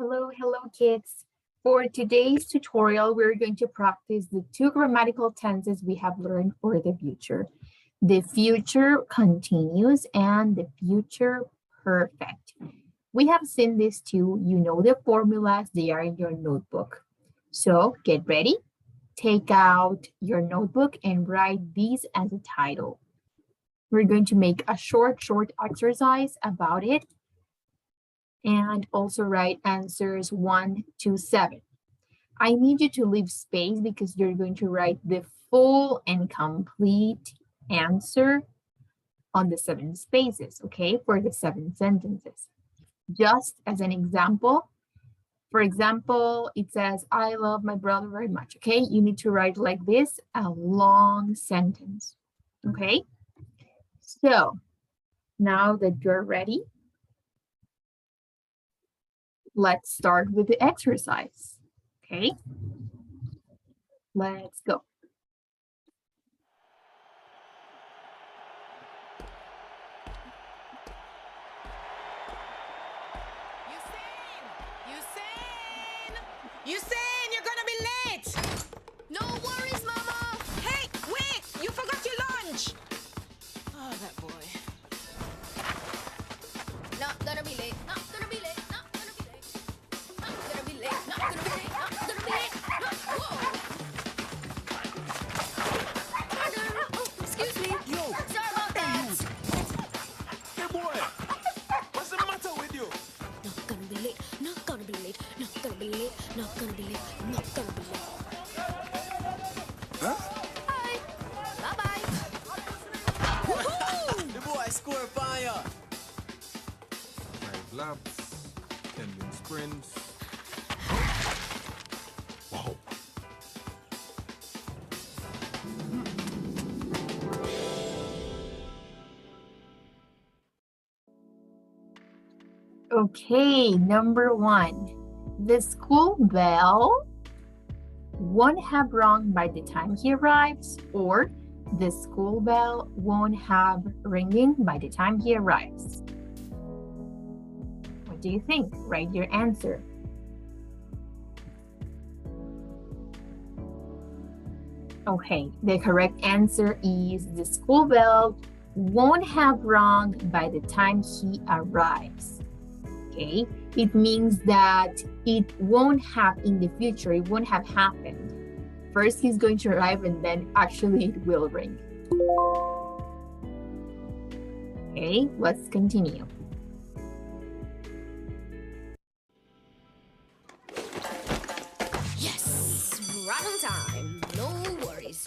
Hello, kids. For today's tutorial, we're going to practice the two grammatical tenses we have learned for the future. The future continuous and the future perfect. We have seen these two. You know the formulas. They are in your notebook. So get ready. Take out your notebook and write these as a title. We're going to make a short exercise about it and also write answers 1 to 7. I need you to leave space because you're going to write the full and complete answer on the 7 spaces, okay, for the 7 sentences. Just as an example, for example, it says, I love my brother very much, okay? You need to write like this, a long sentence, okay? So now that you're ready, let's start with the exercise, okay? Let's go. Usain, you're gonna be late! No worries, Mama! Hey, wait! You forgot your lunch! Oh, that boy. Not gonna be late, not gonna be late, not gonna be late. Not gonna be late, not gonna be late, not gonna be late. Whoa! Pardon. Oh, excuse me. Yo. Sorry about that. Hey boy, what's the matter with you? Not gonna be late, not gonna be late, not gonna be late, not gonna be late, not gonna be late. Huh? Bye. Bye-bye. Woohoo! The boy score fire. 5 laps, 10 sprints. Wow. Okay, number 1. The school bell won't have rung by the time he arrives, or the school bell won't have ringing by the time he arrives. What do you think? Write your answer. Okay, the correct answer is the school bell won't have rung by the time he arrives. Okay, it means that it won't have in the future, it won't have happened. First, he's going to arrive and then actually it will ring. Okay, let's continue. Yes! Right on time. No worries.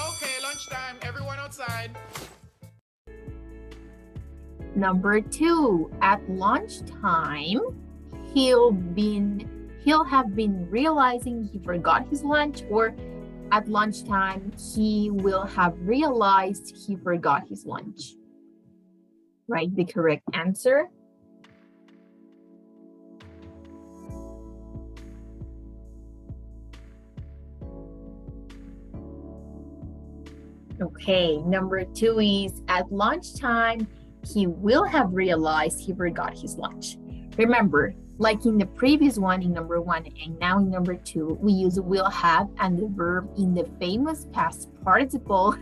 Okay, lunchtime. Everyone outside. Number 2, at lunchtime, he'll have been realizing he forgot his lunch, or at lunchtime, he will have realized he forgot his lunch. Write the correct answer. Okay, number 2 is at lunchtime, he will have realized he forgot his lunch. Remember, like in the previous one in number 1 and now in number 2, we use will have and the verb in the famous past participle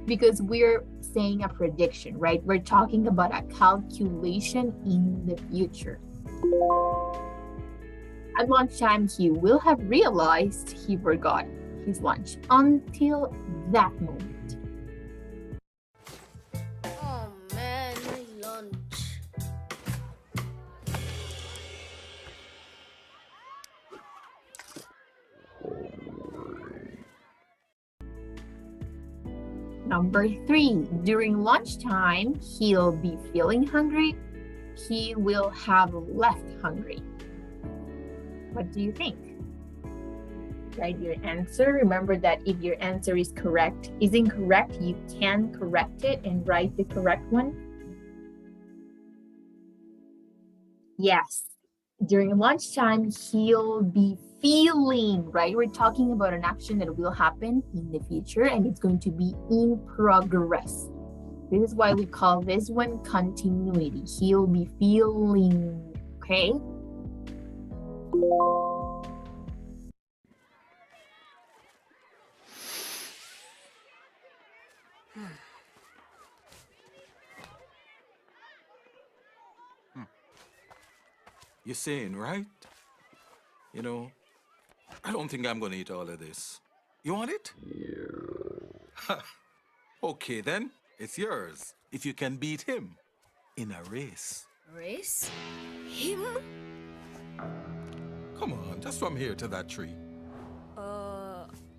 because we're saying a prediction, right? We're talking about a calculation in the future. At lunchtime, he will have realized he forgot his lunch until that moment. Oh man, my lunch. Number 3, during lunchtime, he'll be feeling hungry. He will have left hungry. What do you think? Write your answer. Remember that if your answer is incorrect, you can correct it and write the correct one. Yes, during lunchtime, he'll be feeling, right? We're talking about an action that will happen in the future and it's going to be in progress. This is why we call this one continuity. He'll be feeling, okay? You're saying, right? You know, I don't think I'm gonna eat all of this. You want it? Yeah. Okay, then. It's yours. If you can beat him in a race. Race? Him? Come on, just from here to that tree.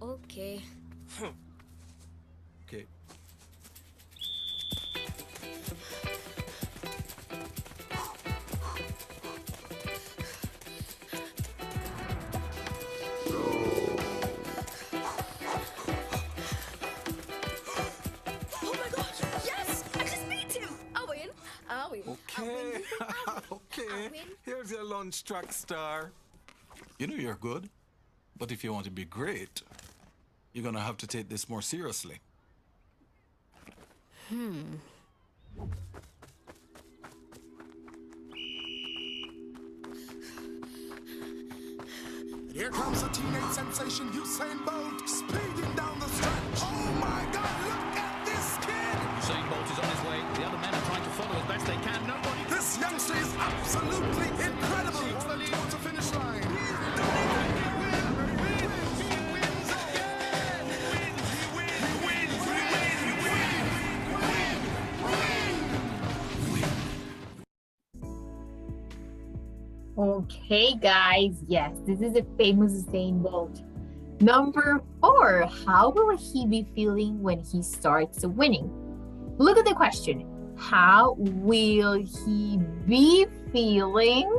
Okay. Okay. Oh my gosh, yes! I just beat him! I win. I win. Okay. Okay. win. Here's your lunch track star. You know you're good, but if you want to be great, you're gonna have to take this more seriously. Here comes a teenage sensation, Usain Bolt, speeding down the stretch. Oh my God, look at this kid! Usain Bolt is on his way. The other men are trying to follow as best they can. Nobody. This youngster is absolutely incredible. It's the lead to finish line. Okay, guys, yes, this is a famous Usain Bolt. Number 4, how will he be feeling when he starts winning? Look at the question. How will he be feeling?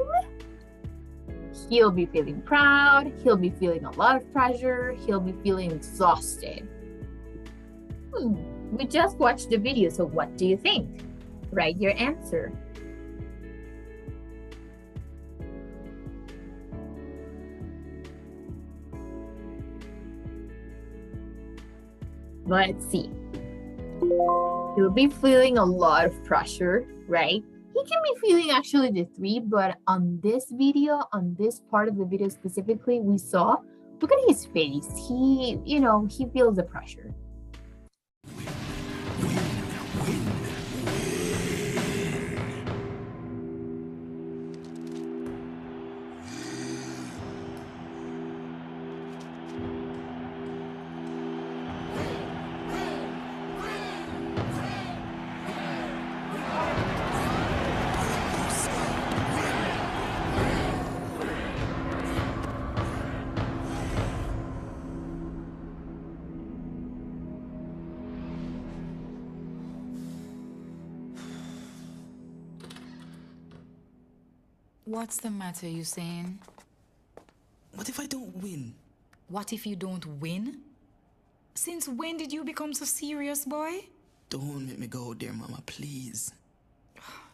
He'll be feeling proud. He'll be feeling a lot of pressure. He'll be feeling exhausted. We just watched the video, so what do you think? Write your answer. Let's see. He'll be feeling a lot of pressure, right? He can be feeling actually the 3, but on this video, on this part of the video specifically, we saw, look at his face. He feels the pressure. What's the matter, Usain? What if I don't win? What if you don't win? Since when did you become so serious, boy? Don't make me go there, Mama, please.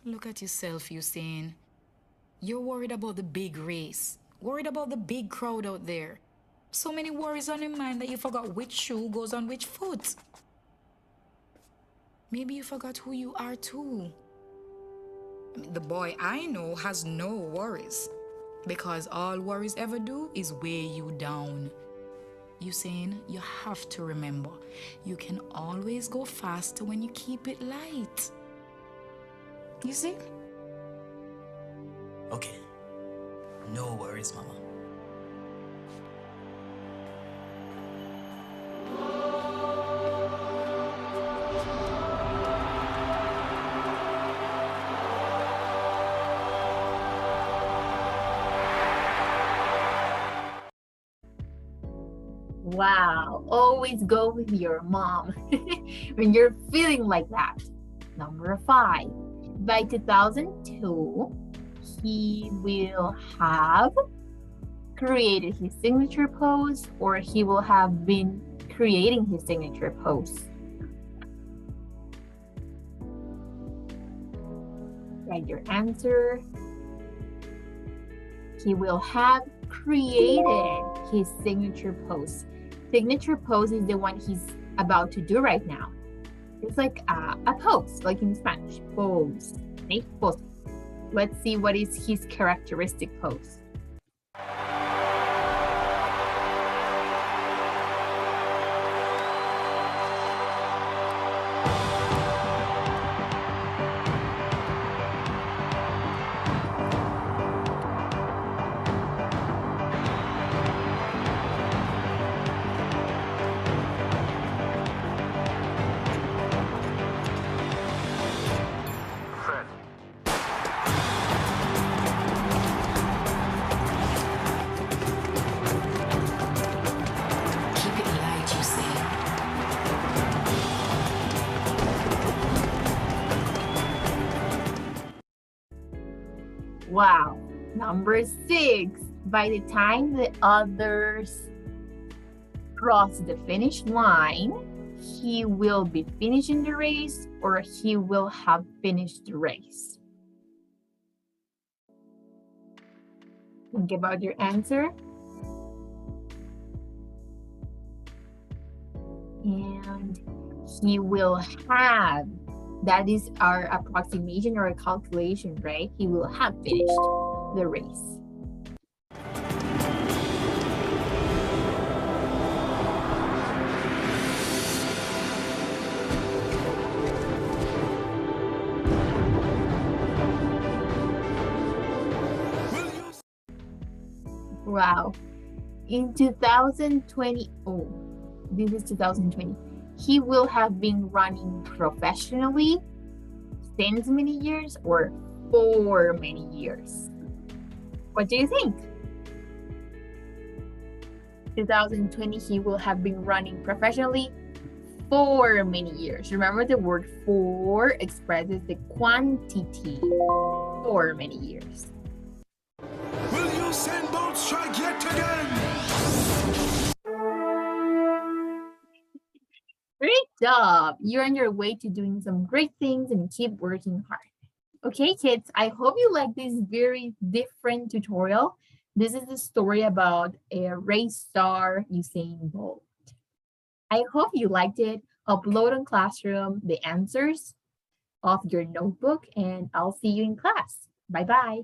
Look at yourself, Usain. You're worried about the big race, worried about the big crowd out there. So many worries on your mind that you forgot which shoe goes on which foot. Maybe you forgot who you are too. The boy I know has no worries, because all worries ever do is weigh you down. Usain, you have to remember, you can always go faster when you keep it light. You see? Okay. No worries, Mama. Wow, always go with your mom when you're feeling like that. Number 5, by 2002, he will have created his signature pose, or he will have been creating his signature pose. Write your answer. He will have created his signature pose. Signature pose is the one he's about to do right now. It's like a pose, like in Spanish. Pose. Okay? Pose. Let's see what is his characteristic pose. Keep it light, you say. Wow. Number 6. By the time the others cross the finish line, he will be finishing the race or he will have finished the race. Think about your answer. And he will have, that is our approximation or a calculation, right? He will have finished the race. Will you Wow. In 2020, oh, this is 2020. He will have been running professionally since many years or for many years. What do you think? 2020, he will have been running professionally for many years. Remember, the word for expresses the quantity for many years. will Usain Bolt strike yet again? Great job! You're on your way to doing some great things and keep working hard. Okay, kids, I hope you like this very different tutorial. This is a story about a race star, Usain Bolt. I hope you liked it. Upload on Classroom the answers of your notebook, and I'll see you in class. Bye-bye.